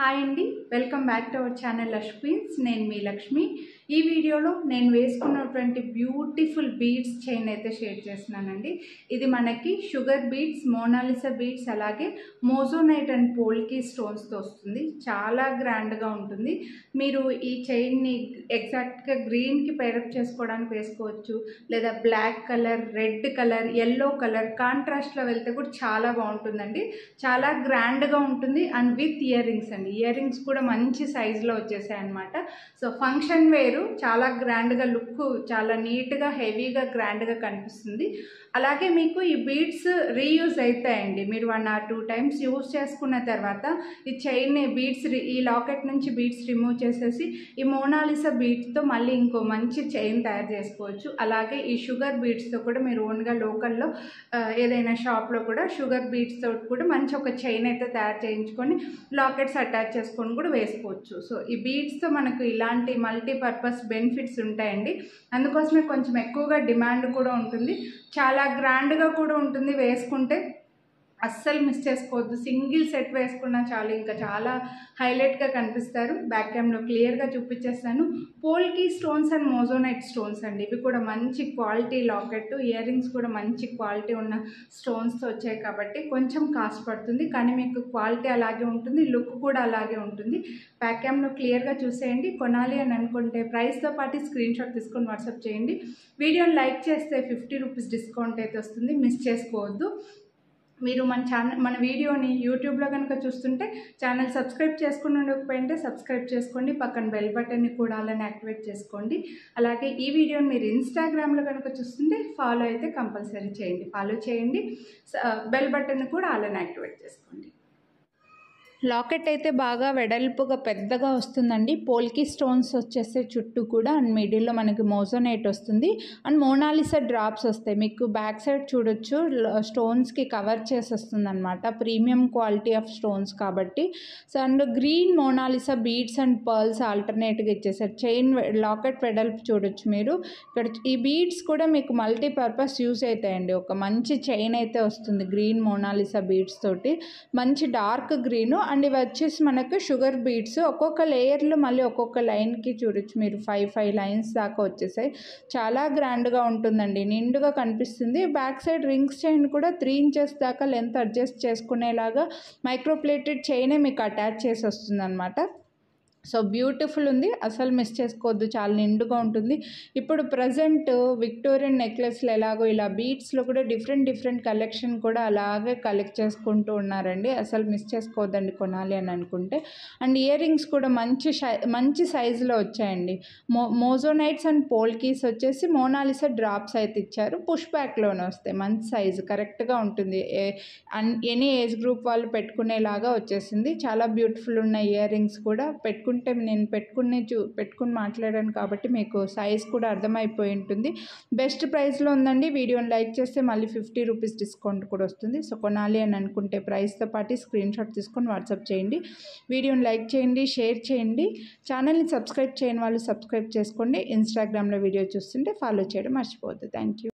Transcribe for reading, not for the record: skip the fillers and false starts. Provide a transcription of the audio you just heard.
Hi అండి, welcome back to our channel Lush Queens. నేను మీ లక్ష్మి. ఈ వీడియోలో నేను వేసుకున్నటువంటి బ్యూటిఫుల్ బీడ్స్ చైన్ అయితే షేర్ చేస్తున్నానండి. ఇది మనకి షుగర్ బీడ్స్, మోనాలిసా బీడ్స్, అలాగే మోజోనైట్ అండ్ పోల్కీ స్టోన్స్తో వస్తుంది. చాలా గ్రాండ్గా ఉంటుంది. మీరు ఈ చైన్ని ఎగ్జాక్ట్గా గ్రీన్కి పేరప్ చేసుకోవడానికి వేసుకోవచ్చు, లేదా black colour, red colour, yellow colour కాంట్రాస్ట్లో వెళ్తే కూడా చాలా బాగుంటుందండి. చాలా గ్రాండ్గా ఉంటుంది. అండ్ విత్ ఇయర్ రింగ్స్ అండి. ఇయర్ రింగ్స్ కూడా మంచి సైజులో వచ్చేసాయి అనమాట. సో ఫంక్షన్ వేరు, చాలా గ్రాండ్గా లుక్, చాలా నీట్గా, హెవీగా, గ్రాండ్గా కనిపిస్తుంది. అలాగే మీకు ఈ బీడ్స్ రీయూజ్ అవుతాయండి. మీరు 1 or 2 times యూజ్ చేసుకున్న తర్వాత ఈ చైన్ బీడ్స్, ఈ లాకెట్ నుంచి బీడ్స్ రిమూవ్ చేసేసి ఈ మోనాలిసా బీడ్స్తో మళ్ళీ ఇంకో మంచి చైన్ తయారు చేసుకోవచ్చు. అలాగే ఈ షుగర్ బీడ్స్తో కూడా మీరు ఓన్గా లోకల్లో ఏదైనా షాప్లో కూడా షుగర్ బీడ్స్తో కూడా మంచి ఒక చైన్ అయితే తయారు చేయించుకొని లాకెట్స్ అటాచ్ చేసుకొని కూడా వేసుకోవచ్చు. సో ఈ బీడ్స్తో మనకు ఇలాంటి మల్టీపర్పస్ బెనిఫిట్స్ ఉంటాయండి. అందుకోసమే కొంచెం ఎక్కువగా డిమాండ్ కూడా ఉంటుంది. చాలా గ్రాండ్గా కూడా ఉంటుంది. వేసుకుంటే అస్సలు మిస్ చేసుకోవద్దు. సింగిల్ సెట్ వేసుకున్నా చాలు, ఇంకా చాలా హైలైట్గా కనిపిస్తారు. బ్యాక్ క్యామ్లో క్లియర్గా చూపించేస్తాను. పోల్కీ స్టోన్స్ అండ్ మోజోనైట్ స్టోన్స్ అండి. ఇవి కూడా మంచి క్వాలిటీ లాకెట్. ఇయర్ రింగ్స్ కూడా మంచి క్వాలిటీ ఉన్న స్టోన్స్తో వచ్చాయి కాబట్టి కొంచెం కాస్ట్ పడుతుంది, కానీ మీకు క్వాలిటీ అలాగే ఉంటుంది, లుక్ కూడా అలాగే ఉంటుంది. బ్యాక్ క్యామ్లో క్లియర్గా చూసేయండి. కొనాలి అని అనుకుంటే ప్రైస్తో పాటు స్క్రీన్ షాట్ తీసుకొని వాట్సాప్ చేయండి. వీడియోని లైక్ చేస్తే 50 రూపీస్ డిస్కౌంట్ అయితే వస్తుంది, మిస్ చేసుకోవద్దు. మీరు మన వీడియోని యూట్యూబ్లో కనుక చూస్తుంటే ఛానల్ సబ్స్క్రైబ్ చేసుకుని ఉండకపోయింటే సబ్స్క్రైబ్ చేసుకోండి. పక్కన బెల్ బటన్ని కూడా అలానే యాక్టివేట్ చేసుకోండి. అలాగే ఈ వీడియోని మీరు ఇన్స్టాగ్రామ్లో కనుక చూస్తుంటే ఫాలో అయితే కంపల్సరీ చేయండి, ఫాలో చేయండి. బెల్ బటన్ని కూడా అలానే యాక్టివేట్ చేసుకోండి. లాకెట్ అయితే బాగా వెడల్పుగా పెద్దగా వస్తుందండి. పోల్కీ స్టోన్స్ వచ్చేస్తే చుట్టూ కూడా, అండ్ మిడిల్లో మనకి మోజోనైట్ వస్తుంది, అండ్ మోనాలిసా డ్రాప్స్ వస్తాయి. మీకు బ్యాక్ సైడ్ చూడొచ్చు, స్టోన్స్కి కవర్ చేసి వస్తుంది అనమాట. ప్రీమియం క్వాలిటీ ఆఫ్ స్టోన్స్ కాబట్టి. So and green Mona Lisa beads and pearls ఆల్టర్నేట్గా ఇచ్చేసారు. చైన్ లాకెట్ వెడల్పు చూడొచ్చు మీరు. ఇక్కడ ఈ బీడ్స్ కూడా మీకు మల్టీపర్పస్ యూజ్ అవుతాయండి. ఒక మంచి చైన్ అయితే వస్తుంది గ్రీన్ మోనాలిసా బీడ్స్ తోటి, మంచి డార్క్ గ్రీన్. అండ్ ఇవి వచ్చేసి మనకు షుగర్ బీడ్స్. ఒక్కొక్క లేయర్లో మళ్ళీ ఒక్కొక్క లైన్కి చూడొచ్చు మీరు, 5 లైన్స్ దాకా వచ్చేసాయి. చాలా గ్రాండ్గా ఉంటుందండి, నిండుగా కనిపిస్తుంది. బ్యాక్ సైడ్ రింగ్స్ చైన్ కూడా 3 inches దాకా లెంత్ అడ్జస్ట్ చేసుకునేలాగా మైక్రోప్లేటెడ్ చైనే మీకు అటాచ్ చేసి వస్తుంది అనమాట. సో బ్యూటిఫుల్ ఉంది, అసలు మిస్ చేసుకోవద్దు. చాలా నిండుగా ఉంటుంది. ఇప్పుడు ప్రజెంట్ విక్టోరియన్ నెక్లెస్లు ఎలాగో ఇలా బీడ్స్లో కూడా డిఫరెంట్ కలెక్షన్ కూడా అలాగే కలెక్ట్ చేసుకుంటూ ఉన్నారండి. అసలు మిస్ చేసుకోవద్దండి కొనాలి అని అనుకుంటే. అండ్ ఇయర్ రింగ్స్ కూడా మంచి సైజులో వచ్చాయండి. మోజోనైట్స్ అండ్ పోల్కీస్ వచ్చేసి మోనాలిసా డ్రాప్స్ అయితే ఇచ్చారు. పుష్ బ్యాక్లోనే వస్తాయి. మంచి సైజు కరెక్ట్గా ఉంటుంది. ఎనీ ఏజ్ గ్రూప్ వాళ్ళు పెట్టుకునేలాగా వచ్చేసింది. చాలా బ్యూటిఫుల్ ఉన్న ఇయర్ రింగ్స్ కూడా పెట్టుకుంటే, నేను పెట్టుకుని మాట్లాడాను కాబట్టి మీకు సైజ్ కూడా అర్థమైపోయి ఉంటుంది. బెస్ట్ ప్రైస్లో ఉందండి. వీడియోని లైక్ చేస్తే మళ్ళీ 50 రూపీస్ డిస్కౌంట్ కూడా వస్తుంది. సో కొనాలి అని అనుకుంటే ప్రైస్తో పాటు స్క్రీన్ షాట్ తీసుకొని వాట్సాప్ చేయండి. వీడియోని లైక్ చేయండి, షేర్ చేయండి. ఛానల్ని సబ్స్క్రైబ్ చేయని వాళ్ళు సబ్స్క్రైబ్ చేసుకోండి. ఇన్స్టాగ్రామ్లో వీడియో చూస్తుంటే ఫాలో చేయడం మర్చిపోవద్దు. Thank you.